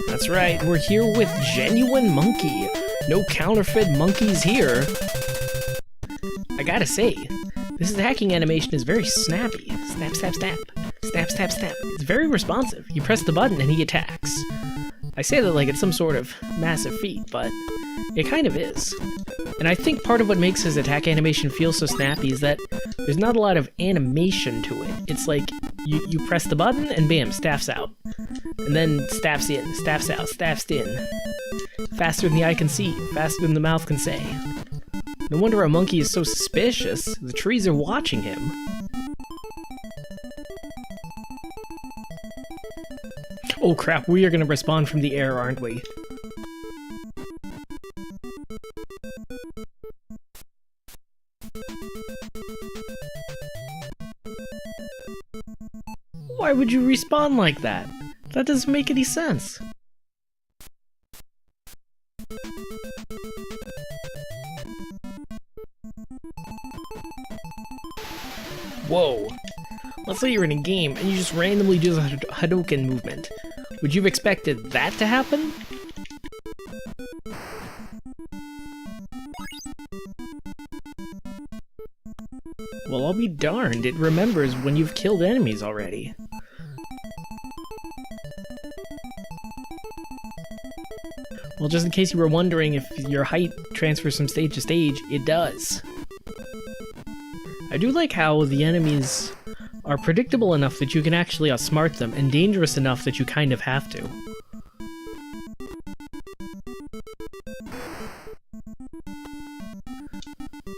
That's right, we're here with Genuine Monkey. No counterfeit monkeys here. I gotta say, this hacking animation is very snappy. Snap, snap, snap. Snap, snap, snap. It's very responsive. You press the button and he attacks. I say that like it's some sort of massive feat, but it kind of is. And I think part of what makes his attack animation feel so snappy is that there's not a lot of animation to it. It's like you press the button and bam, staff's out. And then staff's in, staff's out, staff's in. Faster than the eye can see, faster than the mouth can say. No wonder a monkey is so suspicious. The trees are watching him. Oh crap, we are gonna respond from the air, aren't we? Why would you respawn like that? That doesn't make any sense. Whoa. Let's say you're in a game and you just randomly do the Hadouken movement. Would you have expected that to happen? Well, I'll be darned, it remembers when you've killed enemies already. Well, just in case you were wondering if your height transfers from stage to stage, it does. I do like how the enemies are predictable enough that you can actually outsmart them, and dangerous enough that you kind of have to.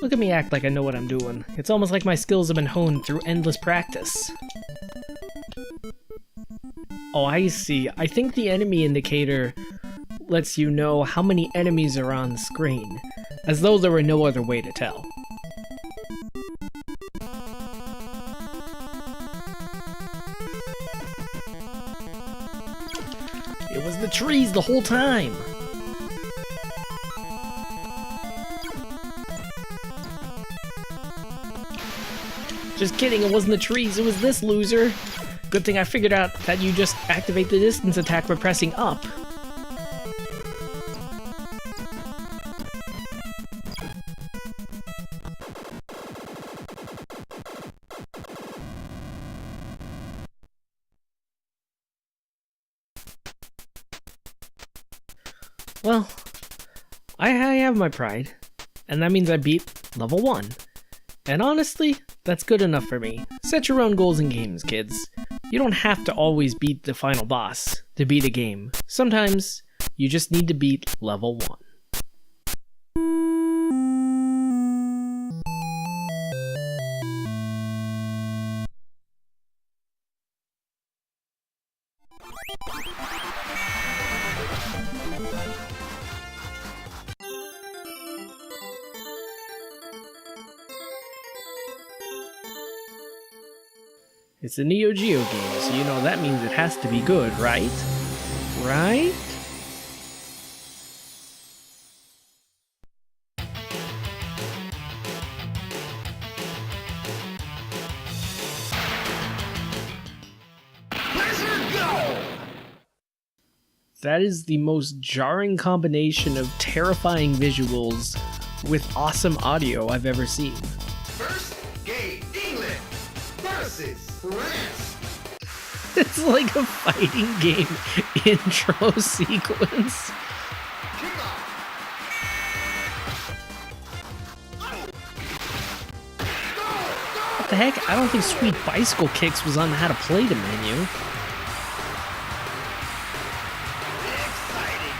Look at me act like I know what I'm doing. It's almost like my skills have been honed through endless practice. Oh, I see. I think the enemy indicator lets you know how many enemies are on the screen, as though there were no other way to tell. It was the trees the whole time! Just kidding, it wasn't the trees, it was this loser! Good thing I figured out that you just activate the distance attack by pressing up. Well, I have my pride, and that means I beat level 1. And honestly, that's good enough for me. Set your own goals in games, kids. You don't have to always beat the final boss to beat a game. Sometimes, you just need to beat level 1. It's a Neo Geo game, so you know that means it has to be good, right? Right? That is the most jarring combination of terrifying visuals with awesome audio I've ever seen. First game, England versus France. It's like a fighting game intro sequence. Kick off. What the heck? I don't think Sweet Bicycle Kicks was on the how to play the menu. Exciting.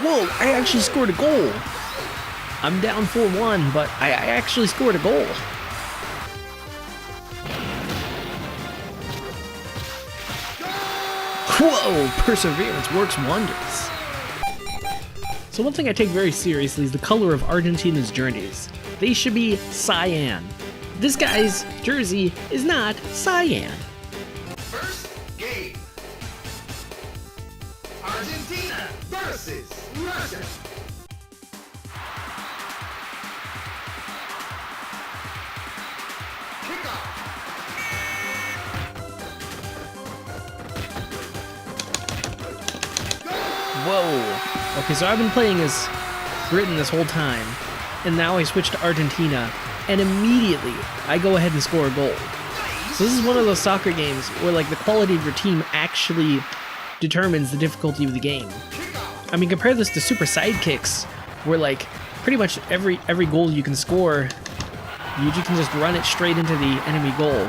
Whoa, I actually scored a goal. I'm down 4-1, but I actually scored a goal. Whoa, perseverance works wonders. So one thing I take very seriously is the color of Argentina's jerseys. They should be cyan. This guy's jersey is not cyan. First game. Argentina versus Russia. Kickoff. Whoa. Okay, so I've been playing as Britain this whole time, and now I switch to Argentina, and immediately I go ahead and score a goal. So this is one of those soccer games where like the quality of your team actually determines the difficulty of the game. I mean, compare this to Super Sidekicks, where like pretty much every goal you can score, you can just run it straight into the enemy goal.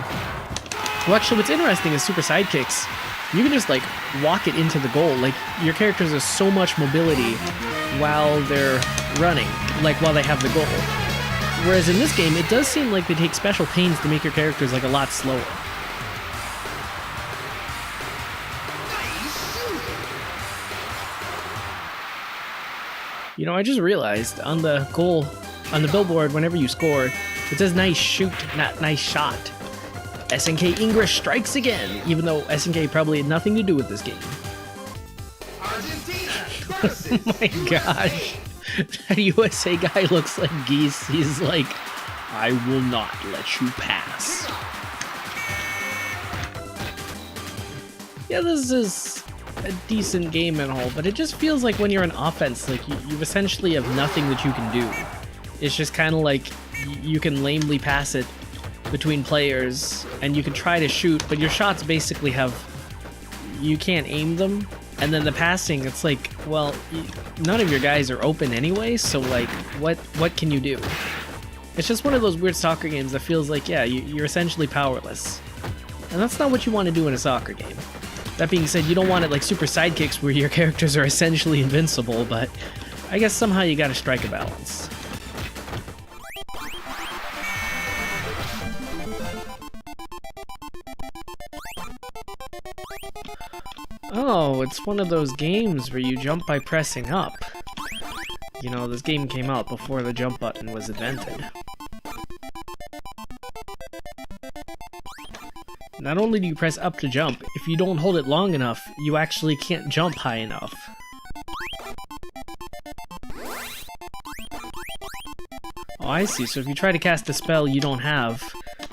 Well, actually, what's interesting is Super Sidekicks, you can just like walk it into the goal. Like your characters have so much mobility while they're running, like while they have the goal. Whereas in this game, it does seem like they take special pains to make your characters like a lot slower. You know, I just realized on the goal, on the billboard, whenever you score, it says nice shoot, not nice shot. SNK English strikes again, even though SNK probably had nothing to do with this game. Argentina Oh versus my gosh. That USA guy looks like Geese. He's like, I will not let you pass. Yeah, this is a decent game and all, but it just feels like when you're on offense, like you essentially have nothing that you can do. It's just kind of like you can lamely pass it between players, and you can try to shoot, but your shots basically you can't aim them. And then the passing, it's like, well, none of your guys are open anyway, so like, what can you do? It's just one of those weird soccer games that feels like, yeah, you're essentially powerless. And that's not what you want to do in a soccer game. That being said, you don't want it like Super Sidekicks where your characters are essentially invincible, but I guess somehow you gotta strike a balance. Oh, it's one of those games where you jump by pressing up. You know, this game came out before the jump button was invented. Not only do you press up to jump, if you don't hold it long enough, you actually can't jump high enough. Oh, I see. So if you try to cast a spell you don't have,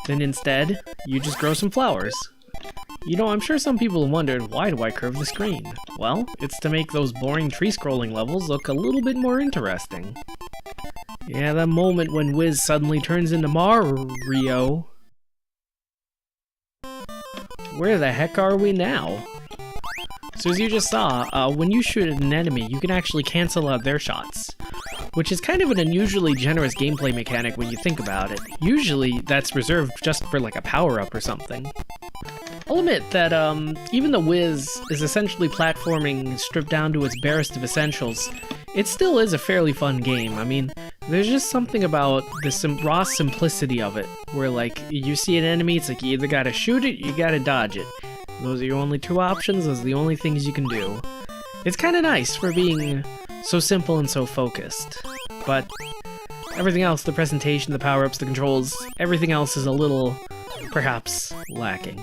then instead, you just grow some flowers. You know, I'm sure some people have wondered, why do I curve the screen? Well, it's to make those boring tree-scrolling levels look a little bit more interesting. Yeah, that moment when Wiz suddenly turns into Mario. Where the heck are we now? So as you just saw, when you shoot at an enemy, you can actually cancel out their shots, which is kind of an unusually generous gameplay mechanic when you think about it. Usually, that's reserved just for like a power-up or something. I'll admit that even though Wiz is essentially platforming stripped down to its barest of essentials, it still is a fairly fun game. I mean, there's just something about the raw simplicity of it, where like, you see an enemy, it's like you either gotta shoot it, you gotta dodge it. Those are your only two options, those are the only things you can do. It's kinda nice for being so simple and so focused, but everything else, the presentation, the power-ups, the controls, everything else is a little, perhaps, lacking.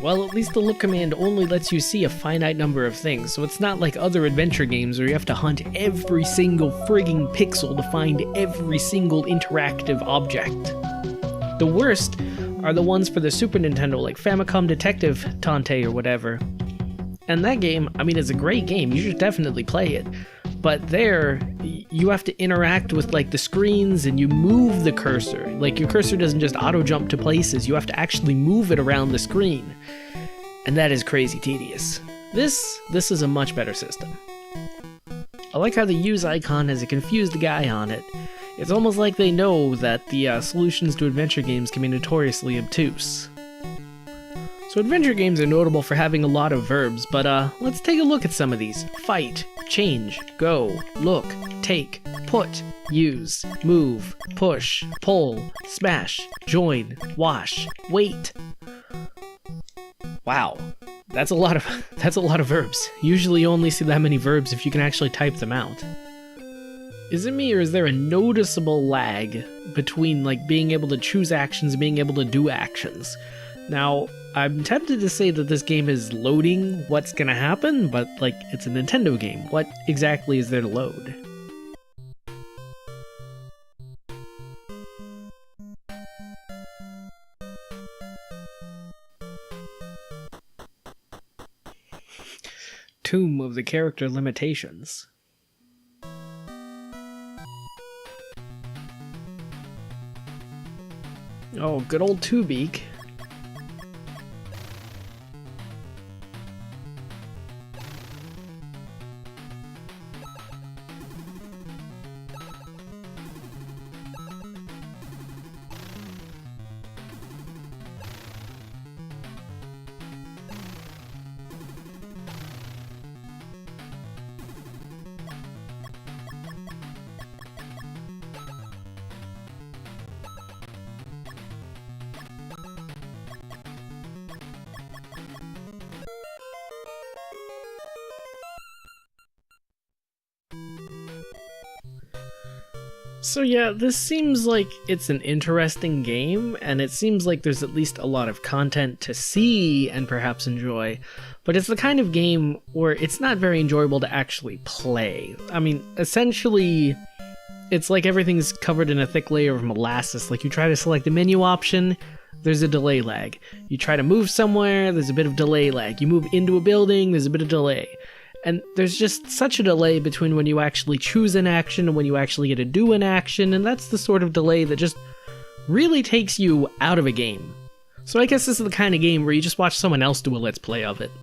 Well, at least the look command only lets you see a finite number of things, so it's not like other adventure games where you have to hunt every single frigging pixel to find every single interactive object. The worst are the ones for the Super Nintendo, like Famicom Detective Tante or whatever. And that game, I mean, it's a great game. You should definitely play it. But there, you have to interact with like the screens and you move the cursor. Like your cursor doesn't just auto jump to places, you have to actually move it around the screen. And that is crazy tedious. This is a much better system. I like how the use icon has a confused guy on it. It's almost like they know that the solutions to adventure games can be notoriously obtuse. So adventure games are notable for having a lot of verbs, but let's take a look at some of these. Fight, change, go, look, take, put, use, move, push, pull, smash, join, wash, wait. Wow, that's a lot of verbs. Usually you only see that many verbs if you can actually type them out. Is it me, or is there a noticeable lag between like being able to choose actions and being able to do actions? Now, I'm tempted to say that this game is loading what's gonna happen, but like, it's a Nintendo game. What exactly is there to load? Tomb of the Character Limitations. Oh, good old Two-Beak. So yeah, this seems like it's an interesting game, and it seems like there's at least a lot of content to see and perhaps enjoy, but it's the kind of game where it's not very enjoyable to actually play. I mean, essentially, it's like everything's covered in a thick layer of molasses. Like you try to select the menu option, there's a delay lag. You try to move somewhere, there's a bit of delay lag. You move into a building, there's a bit of delay. And there's just such a delay between when you actually choose an action and when you actually get to do an action, and that's the sort of delay that just really takes you out of a game. So I guess this is the kind of game where you just watch someone else do a Let's Play of it.